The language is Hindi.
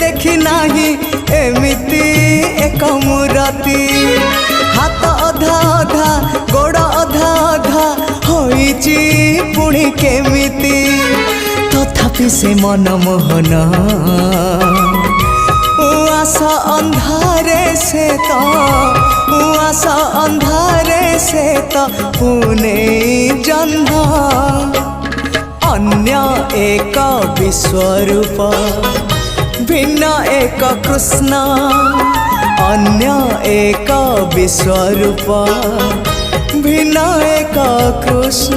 देखी नाही एमिति एक मूरति हाथ अधा अधा गोड़ अधा अधा होइची पुणी केमिति तथापि से मनमोहन उआसा अंधारे से तो उआसा अंधारे से तो पुणे जन्म अन्य एक विश्वरूप भिन्न एक कृष्ण अन्य एक विश्वरूप भिन्न एक कृष्ण।